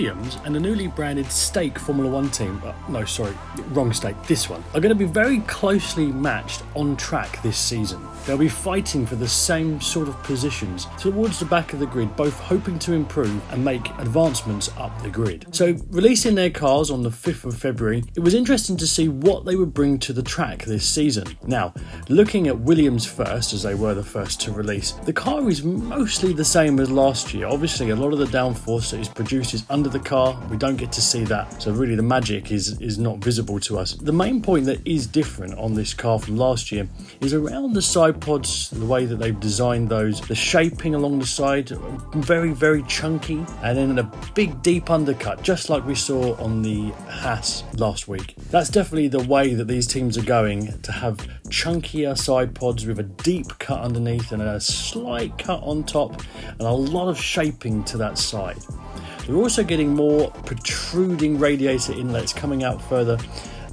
Williams and the newly branded Stake Formula One team, wrong Stake, this one, are going to be very closely matched on track this season. They'll be fighting for the same sort of positions towards the back of the grid, both hoping to improve and make advancements up the grid. So, releasing their cars on the 5th of February, it was interesting to see what they would bring to the track this season. Now, looking at Williams first, as they were the first to release, the car is mostly the same as last year. Obviously, a lot of the downforce that is produced is under the car. We don't get to see that, so really the magic is not visible to us. The main point that is different on this car from last year is around the side pods, the way that they've designed those, the shaping along the side, very, very chunky, and then a big deep undercut, just like we saw on the Haas last week. That's definitely the way that these teams are going, to have chunkier side pods with a deep cut underneath and a slight cut on top and a lot of shaping to that side. They're also getting more protruding radiator inlets coming out further,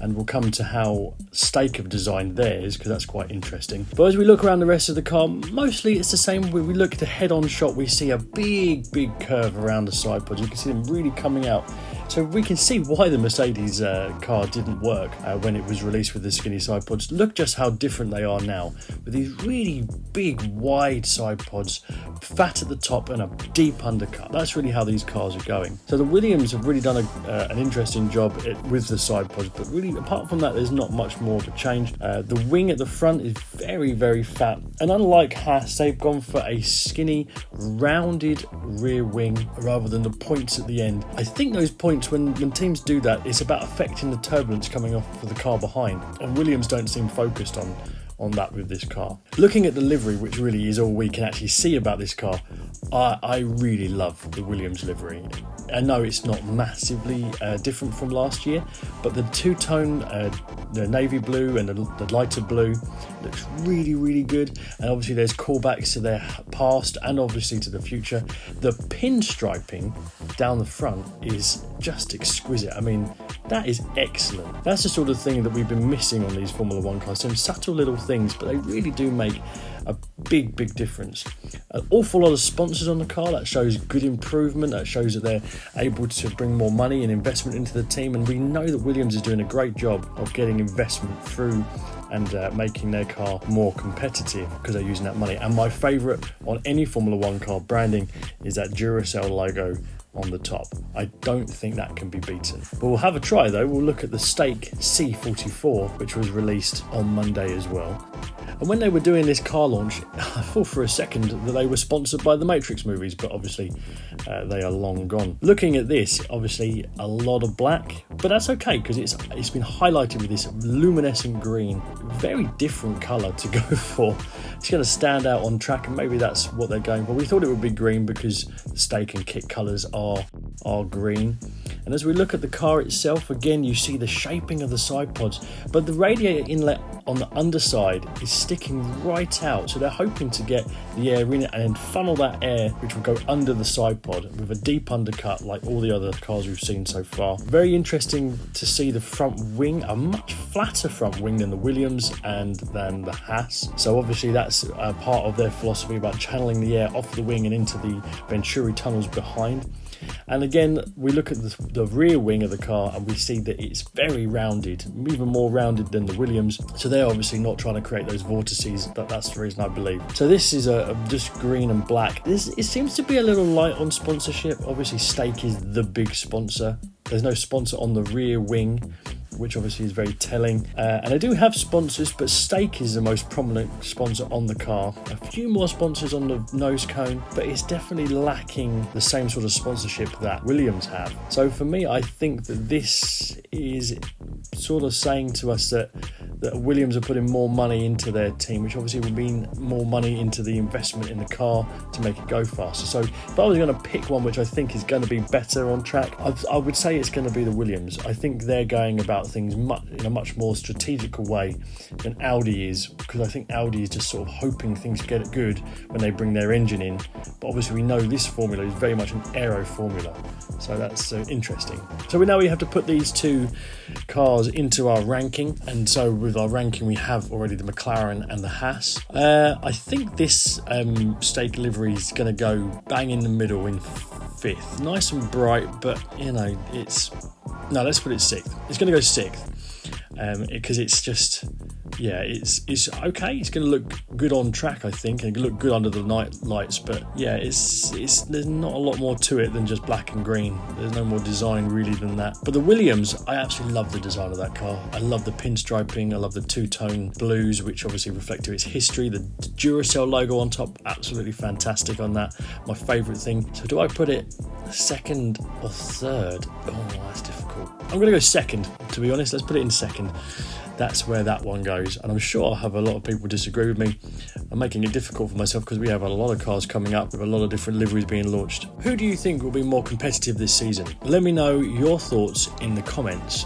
and we'll come to how Stake have designed theirs, because that's quite interesting. But as we look around the rest of the car, mostly it's the same. When we look at the head-on shot, we see a big curve around the side pods. You can see them really coming out. So we can see why the Mercedes car didn't work when it was released with the skinny side pods. Look just how different they are now, with these really big, wide side pods, fat at the top and a deep undercut. That's really how these cars are going. So the Williams have really done an interesting job with the side pods, but really apart from that, there's not much more of a change. The wing at the front is very, very fat, and unlike Haas, they've gone for a skinny, rounded rear wing rather than the points at the end. I think those points, when teams do that, it's about affecting the turbulence coming off for the car behind, and Williams don't seem focused on that with this car. Looking at the livery, which really is all we can actually see about this car, I really love the Williams livery. I know it's not massively different from last year, but the two-tone, the navy blue and the lighter blue looks really, really good. And obviously there's callbacks to their past and obviously to the future. The pinstriping down the front is just exquisite. I mean, that is excellent. That's the sort of thing that we've been missing on these Formula One cars. Some subtle little things, but they really do make a big difference. An awful lot of sponsors on the car. That shows good improvement. That shows that they're able to bring more money and investment into the team, and we know that Williams is doing a great job of getting investment through and making their car more competitive because they're using that money. And my favourite on any Formula One car branding is that Duracell logo on the top. I don't think that can be beaten. But we'll have a try though. We'll look at the Stake C44, which was released on Monday as well. And when they were doing this car launch, I thought for a second that they were sponsored by the Matrix movies, but obviously they are long gone. Looking at this, obviously a lot of black, but that's okay because it's been highlighted with this luminescent green. Very different colour to go for. It's going to stand out on track, and maybe that's what they're going for. We thought it would be green because the Stake and kit colours are green. And as we look at the car itself, again you see the shaping of the side pods, but the radiator inlet on the underside is sticking right out, so they're hoping to get the air in it and then funnel that air, which will go under the side pod with a deep undercut like all the other cars we've seen so far. Very interesting to see the front wing, a much flatter front wing than the Williams and than the Haas. So obviously that's part of their philosophy about channeling the air off the wing and into the Venturi tunnels behind. And again, we look at the rear wing of the car and we see that it's very rounded, even more rounded than the Williams. So they're obviously not trying to create those vortices. That's the reason I believe. So this is just green and black. It seems to be a little light on sponsorship. Obviously, Stake is the big sponsor. There's no sponsor on the rear wing, which obviously is very telling. And I do have sponsors, but Stake is the most prominent sponsor on the car. A few more sponsors on the nose cone, but it's definitely lacking the same sort of sponsorship that Williams have. So for me, I think that this is sort of saying to us that Williams are putting more money into their team, which obviously will mean more money into the investment in the car to make it go faster. So if I was going to pick one which I think is going to be better on track, I would say it's going to be the Williams. I think they're going about things in a much more strategical way than Audi is, because I think Audi is just sort of hoping things get good when they bring their engine in. But obviously we know this formula is very much an aero formula, so that's interesting. So we have to put these two cars into our ranking, and so with our ranking we have already the McLaren and the Haas. I think this Stake livery is going to go bang in the middle in 5th. Nice and bright, but you know, let's put it 6th. It's going to go 6th. Because it's just, yeah, it's okay. It's going to look good on track, I think, and look good under the night lights. But yeah, there's not a lot more to it than just black and green. There's no more design really than that. But the Williams, I absolutely love the design of that car. I love the pinstriping. I love the two-tone blues, which obviously reflect to its history. The Duracell logo on top, absolutely fantastic on that. My favourite thing. So do I put it 2nd or 3rd? Oh, that's difficult. I'm going to go 2nd, to be honest. Let's put it in 2nd. That's where that one goes, and I'm sure I'll have a lot of people disagree with me. I'm making it difficult for myself because we have a lot of cars coming up with a lot of different liveries being launched. Who do you think will be more competitive this season? Let me know your thoughts in the comments.